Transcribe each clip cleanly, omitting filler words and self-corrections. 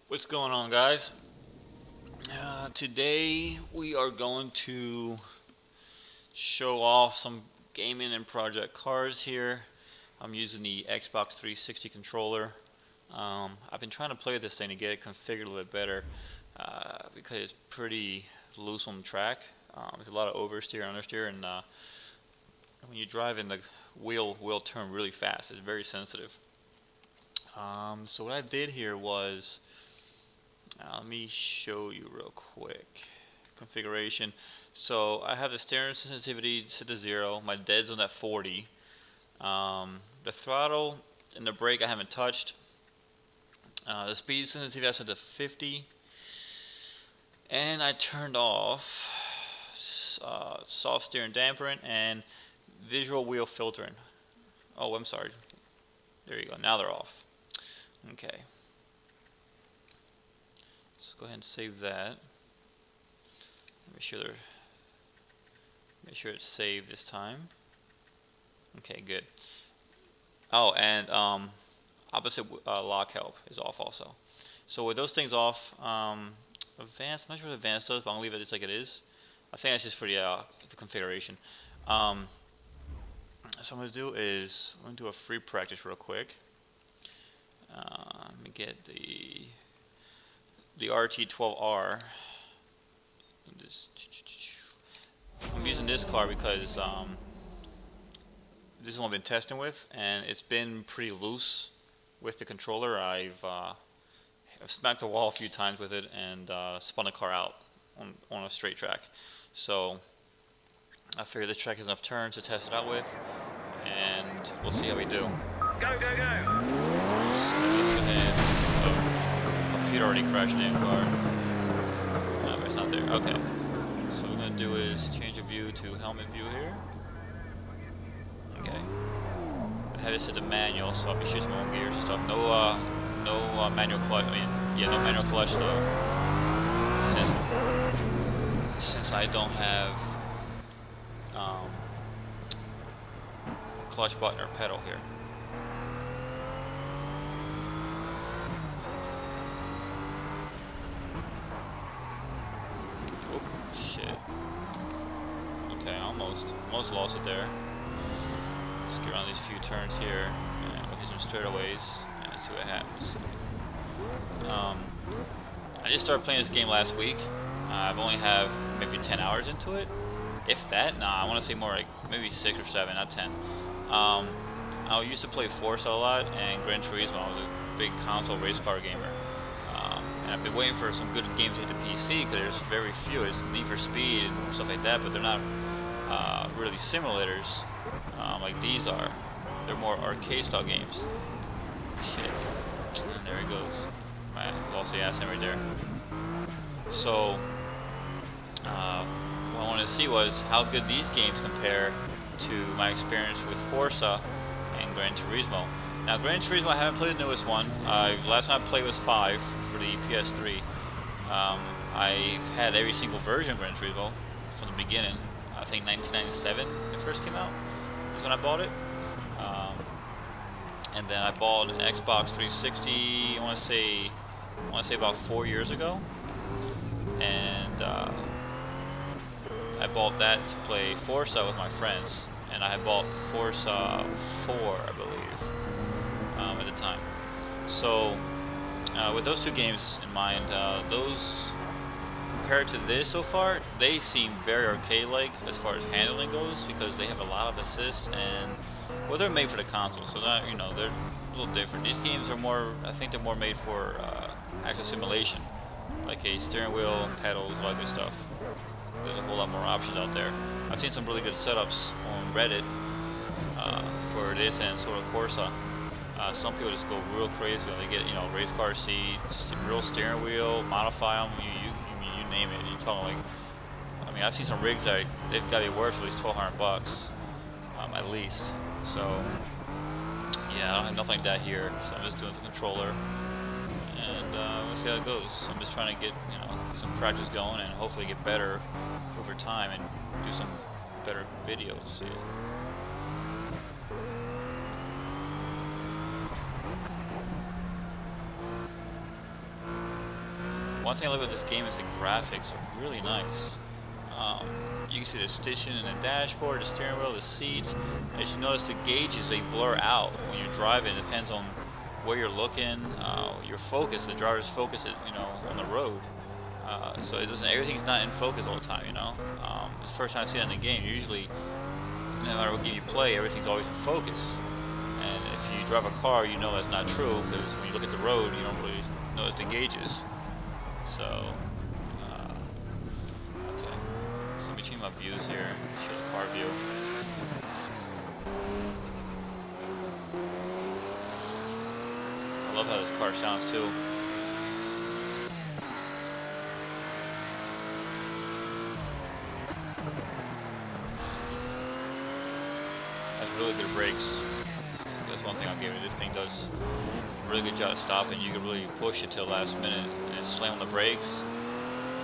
What's going on, guys? Today we are going to show off some gaming and Project Cars here. I'm using the Xbox 360 controller. I've been trying to play with this thing to get it configured a little bit better because it's pretty loose on the track. There's a lot of oversteer and understeer, and when you drive in, the wheel will turn really fast. It's very sensitive. So what I did here was let me show you real quick. Configuration. So I have the steering sensitivity set to 0. My dead zone at 40. The throttle and the brake I haven't touched. The speed sensitivity I set to 50. And I turned off soft steering dampering and visual wheel filtering. Oh, I'm sorry. There you go. Now they're off. Okay. Go ahead and save that. Make sure it's saved this time. Okay, good. Oh, and opposite lock help is off also. So with those things off, advanced. I'm not sure what advanced does, but I'm gonna leave it just like it is. I think that's just for the configuration. So what I'm gonna do is a free practice real quick. Let me get the RT12R. I'm using this car because this is one I've been testing with, and it's been pretty loose with the controller. I've smacked the wall a few times with it and spun the car out on a straight track. So I figured this track has enough turns to test it out with, and we'll see how we do. Go, go, go! Let's go ahead. Computer already crashed in the car. No, it's not there. Okay. So what we're gonna do is change the view to helmet view here. Okay. I have this set to manual, so I'll be shooting my own gears and stuff. No manual clutch. No manual clutch though. Since I don't have clutch button or pedal here. Almost lost it there. Let's get around these few turns here and we'll hit some straightaways and see what happens. I just started playing this game last week. I've only have maybe 10 hours into it, if that. Nah, I want to say more like maybe 6 or 7, not 10. I used to play Forza a lot and Gran Turismo. I was a big console race car gamer. And I've been waiting for some good games to hit the PC because there's very few. There's Need for Speed and stuff like that, but they're not really simulators like these are. They're more arcade style games. Shit. And there he goes. I lost the ass right there. So what I wanted to see was how good these games compare to my experience with Forza and Gran Turismo. Now Gran Turismo, I haven't played the newest one. Last time I played was 5 for the PS3. I've had every single version of Gran Turismo from the beginning. I think 1997 it first came out was when I bought it, and then I bought an Xbox 360. I want to say about 4 years ago, and I bought that to play Forza with my friends, and I had bought Forza 4, I believe, at the time. So with those two games in mind, those compared to this so far, they seem very arcade-like as far as handling goes because they have a lot of assist and well, they're made for the console, so they're a little different. These games are more, I think they're more made for actual simulation, like a steering wheel, pedals, all that good stuff. There's a whole lot more options out there. I've seen some really good setups on Reddit for this and sort of Corsa. Some people just go real crazy when they get race car seats, real steering wheel, modify them. You name it. You're talking like, I've seen some rigs that they've got to be worth at least $1,200 at least. So yeah, I don't have nothing like that here. So I'm just doing the controller, and we'll see how it goes. I'm just trying to get some practice going and hopefully get better over time and do some better videos. Yeah. one thing I love about this game is the graphics are really nice. You can see the stitching in the dashboard, the steering wheel, the seats. As you notice, the gauges, they blur out when you're driving. It depends on where you're looking, your focus, the driver's focus, on the road. So it doesn't. Everything's not in focus all the time. It's the first time I see it in the game. Usually, no matter what game you play, everything's always in focus. And if you drive a car, you know that's not true, because when you look at the road, you don't really notice the gauges. So, okay. So let me change my views here. Show the car view. I love how this car sounds too. Has really good brakes. That's one thing I'll give it. This thing does a really good job of stopping. You can really push it till the last minute and slam on the brakes.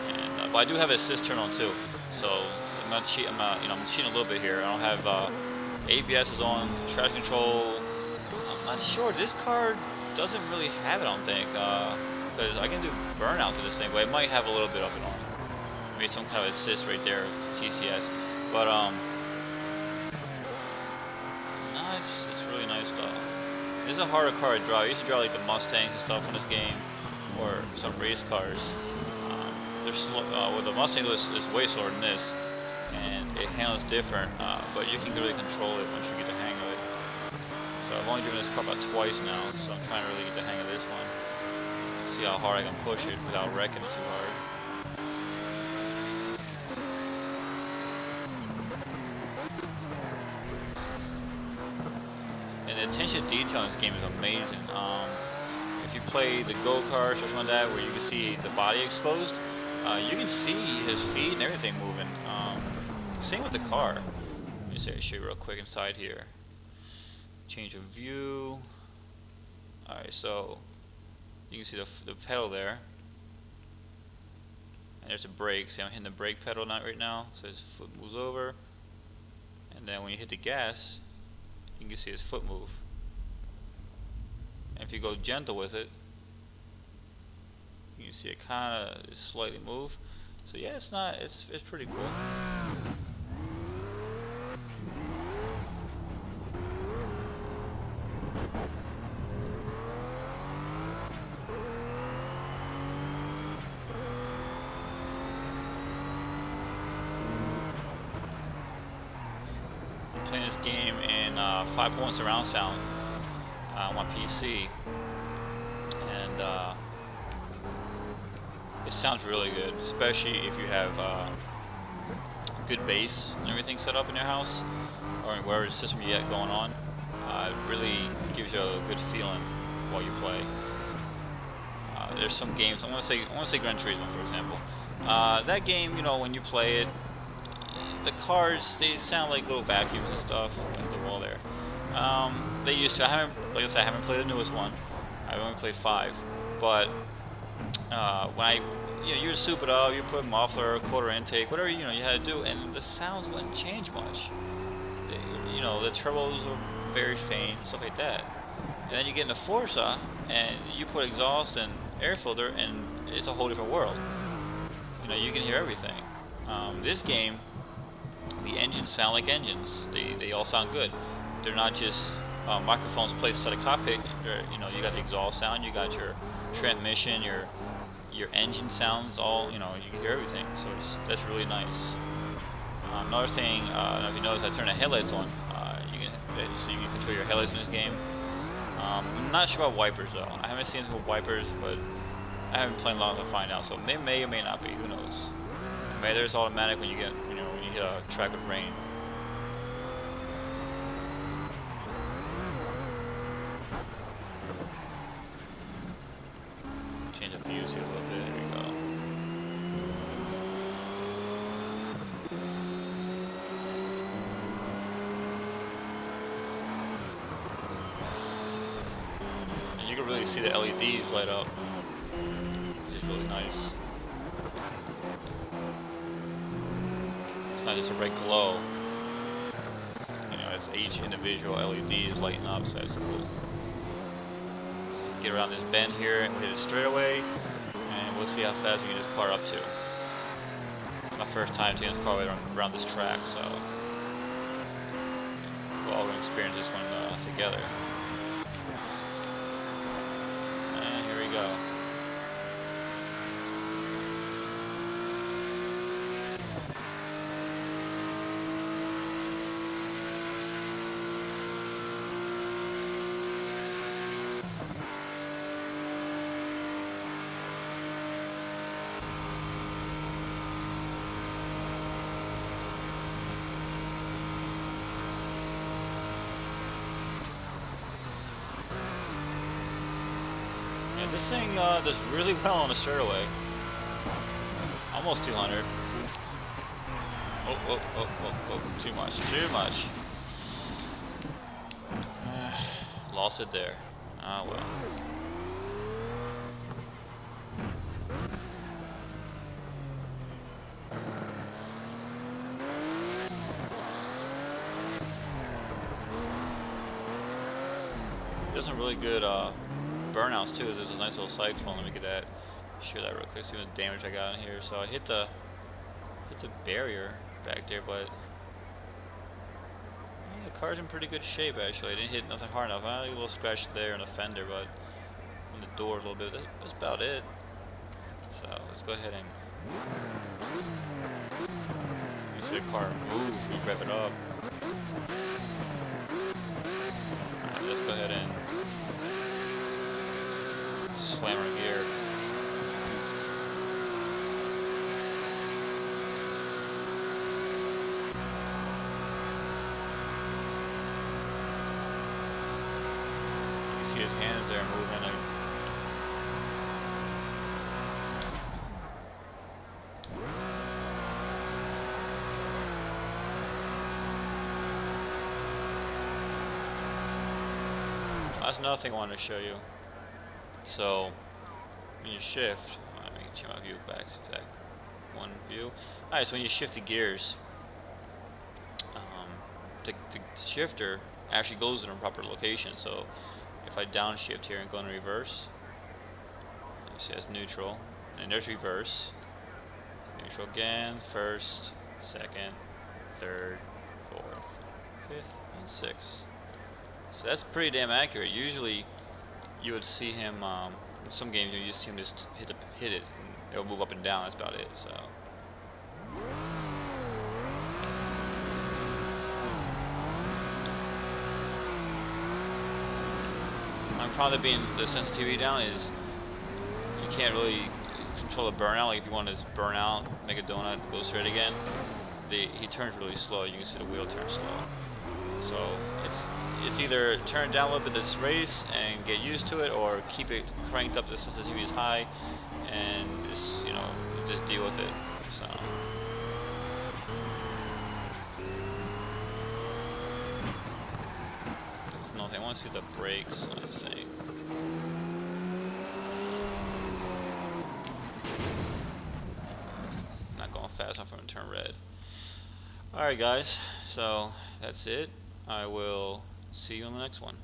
And but I do have assist turned on too. So I'm not cheating. I'm cheating a little bit here. I don't have ABS is on, traction control. I'm not sure. This car doesn't really have it, I don't think, because I can do burnouts with this thing, but it might have a little bit of it on. Maybe some kind of assist right there to TCS. But no, it's really nice though. This is a harder car to drive. I used to drive like the Mustangs and stuff in this game, or some race cars. They're slow. Well, the Mustang is way slower than this, and it handles different. But you can really control it once you get the hang of it. So I've only driven this car about twice now, so I'm trying to really get the hang of this one. See how hard I can push it without wrecking it too hard. And the attention to detail in this game is amazing. If you play the go-kart or something like that, where you can see the body exposed, you can see his feet and everything moving. Same with the car. Let me show you real quick inside here. Change of view. Alright, so you can see the pedal there. And there's a brake. See, I'm hitting the brake pedal right now, so his foot moves over. And then when you hit the gas, you can see his foot move. And if you go gentle with it, you can see it kind of slightly move. So yeah, it's pretty cool. I'm playing this game in 5.1 surround sound on my PC, and it sounds really good, especially if you have good bass and everything set up in your house, or in whatever system you got going on. It really gives you a good feeling while you play. There's some games. I want to say Gran Turismo, for example. That game, when you play it, the cars, they sound like little vacuums and stuff in the wall there. They used to. Like I said, I haven't played the newest one. I've only played 5, but when you just soup it up, you put muffler, quarter intake, whatever you had to do, and the sounds wouldn't change much. The turbos were very faint, stuff like that. And then you get into Forza, and you put exhaust and air filter, and it's a whole different world. You can hear everything. This game, the engines sound like engines. They all sound good. They're not just microphones placed inside a cockpit. You got the exhaust sound, you got your transmission, your engine sounds, all you can hear everything. So that's really nice. Another thing, I don't know if you noticed, I turned the headlights on. So you can control your headlights in this game. I'm not sure about wipers though. I haven't seen anything with wipers, but I haven't played long enough to find out. So they may or may not be. Who knows? Maybe there's automatic when you hit a track with rain. Change the views here a little bit. There we go. And you can really see the LEDs light up, which is really nice. It's not just a red glow. It's each individual LED is lighting up, so that's cool. So you get around this bend here and we hit it straight away, and we'll see how fast we can get this car up to. My first time taking this car around this track, so we're all going to experience this one together. And here we go. This thing does really well on the straightaway. Almost 200. Oh, too much, too much. Lost it there. Ah, well. There's some really good burnouts too. There's a nice little cyclone. Let me get that. Share that real quick. See what damage I got in here. So I hit the barrier back there, but the car's in pretty good shape actually. I didn't hit nothing hard enough. I got a little scratch there in the fender, but on the door a little bit. That's about it. So let's go ahead and you see the car move. We rev it up. Alright, let's go ahead and slam our gear. You can see his hands there moving. That's another thing I wanted to show you. So when you shift, let me change my view back to that one view. Alright, so when you shift the gears, the shifter actually goes in a proper location. So if I downshift here and go in reverse, you see that's neutral, and there's reverse, neutral again, first, second, third, fourth, fifth, and sixth. So that's pretty damn accurate. Usually you would see him, in some games you just see him just hit it, and it'll move up and down, that's about it. So my problem being the sensitivity down is you can't really control the burnout. Like if you want to burn out, make a donut, go straight again, he turns really slow. You can see the wheel turn slow. So it's either turn down a little bit this race and get used to it, or keep it cranked up. The sensitivity is high, and just just deal with it. So no, I want to see the brakes on this thing. Not going fast enough for them to turn red. Alright guys, so that's it. I will see you on the next one.